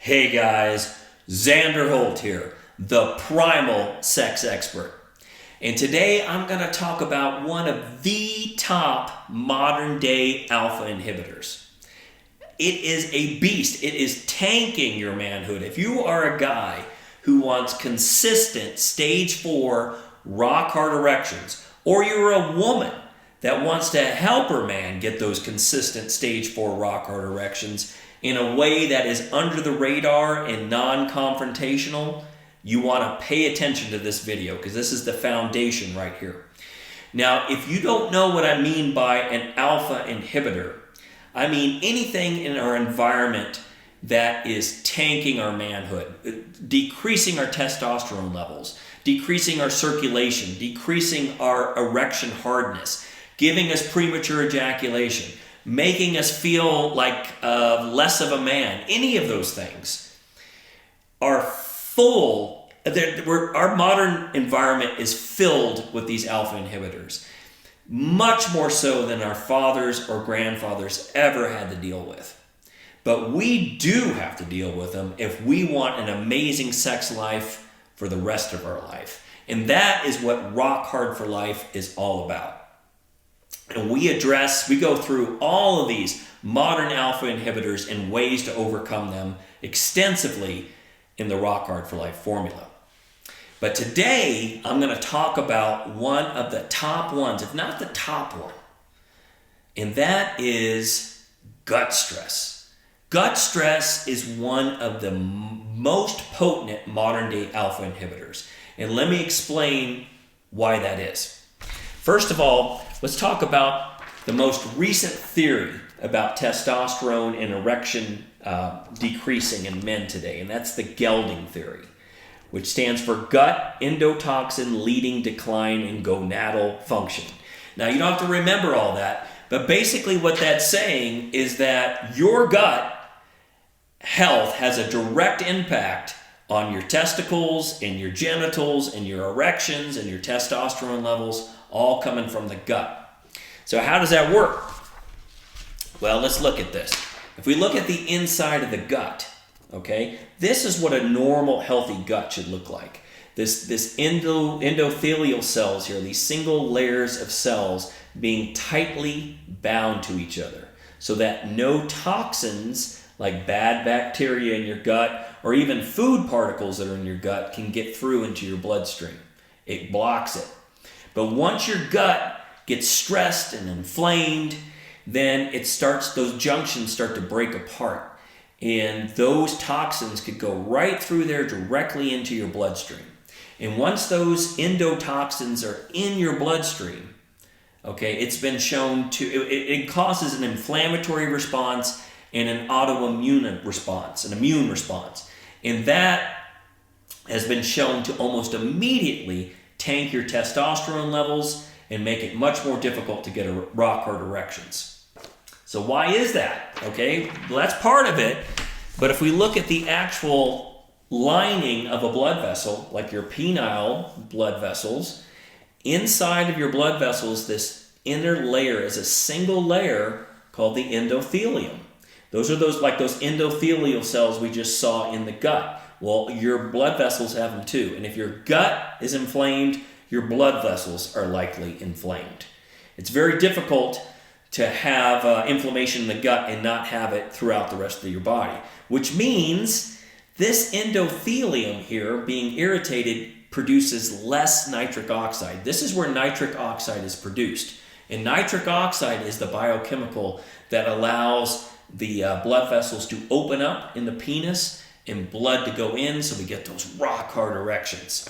Hey guys, Xander Holt here, the primal sex expert. And today I'm going to talk about one of the top modern day alpha inhibitors. It is a beast. It is tanking your manhood. If you are a guy who wants consistent stage 4 rock hard erections, or you're a woman that wants to help her man get those consistent stage 4 rock hard erections in a way that is under the radar and non-confrontational, you want to pay attention to this video because this is the foundation right here. Now, if you don't know what I mean by an alpha inhibitor, I mean anything in our environment that is tanking our manhood, decreasing our testosterone levels, decreasing our circulation, decreasing our erection hardness, giving us premature ejaculation, making us feel like less of a man. Any of those things are full. Our modern environment is filled with these alpha inhibitors, much more so than our fathers or grandfathers ever had to deal with. But we do have to deal with them if we want an amazing sex life for the rest of our life. And that is what Rock Hard for Life is all about. And we go through all of these modern alpha inhibitors and ways to overcome them extensively in the Rock Hard for Life formula. But today, I'm going to talk about one of the top ones, if not the top one, and that is gut stress. Gut stress is one of the most potent modern day alpha inhibitors. And let me explain why that is. First of all, let's talk about the most recent theory about testosterone and erection decreasing in men today, and that's the gelding theory, which stands for gut endotoxin leading decline in gonadal function. Now, you don't have to remember all that, but basically what that's saying is that your gut health has a direct impact on your testicles and your genitals and your erections and your testosterone levels, all coming from the gut. So how does that work? Well, let's look at this. If we look at the inside of the gut, okay, this is what a normal healthy gut should look like. This endothelial cells here, these single layers of cells being tightly bound to each other so that no toxins like bad bacteria in your gut or even food particles that are in your gut can get through into your bloodstream. It blocks it. But once your gut gets stressed and inflamed, then those junctions start to break apart. And those toxins could go right through there directly into your bloodstream. And once those endotoxins are in your bloodstream, okay, it's been shown it causes an inflammatory response and an autoimmune response, an immune response. And that has been shown to almost immediately tank your testosterone levels and make it much more difficult to get rock hard erections. So why is that? Okay, well, that's part of it. But if we look at the actual lining of a blood vessel, like your penile blood vessels, inside of your blood vessels, this inner layer is a single layer called the endothelium. Those are those endothelial cells we just saw in the gut. Well, your blood vessels have them too. And if your gut is inflamed, your blood vessels are likely inflamed. It's very difficult to have inflammation in the gut and not have it throughout the rest of your body, which means this endothelium here being irritated produces less nitric oxide. This is where nitric oxide is produced. And nitric oxide is the biochemical that allows the blood vessels to open up in the penis and blood to go in so we get those rock hard erections.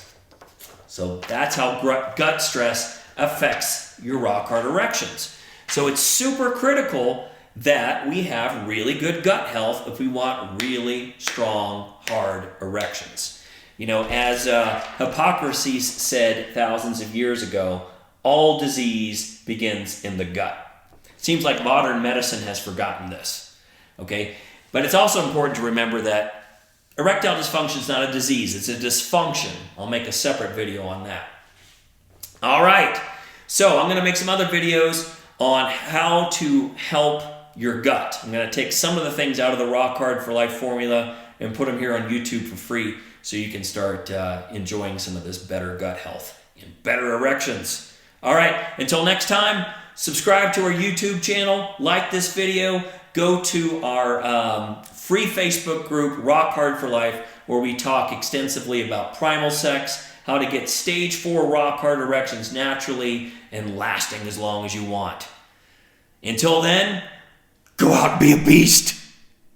So that's how gut stress affects your rock hard erections. So it's super critical that we have really good gut health if we want really strong, hard erections. You know, as Hippocrates said thousands of years ago, all disease begins in the gut. It seems like modern medicine has forgotten this. Okay, but it's also important to remember that erectile dysfunction is not a disease, it's a dysfunction. I'll make a separate video on that. All right, so I'm going to make some other videos on how to help your gut. I'm going to take some of the things out of the Rock Hard for Life formula and put them here on YouTube for free so you can start enjoying some of this better gut health and better erections. All right, until next time, subscribe to our YouTube channel, like this video, go to our free Facebook group, Rock Hard for Life, where we talk extensively about primal sex, how to get stage 4 rock hard erections naturally and lasting as long as you want. Until then, go out and be a beast.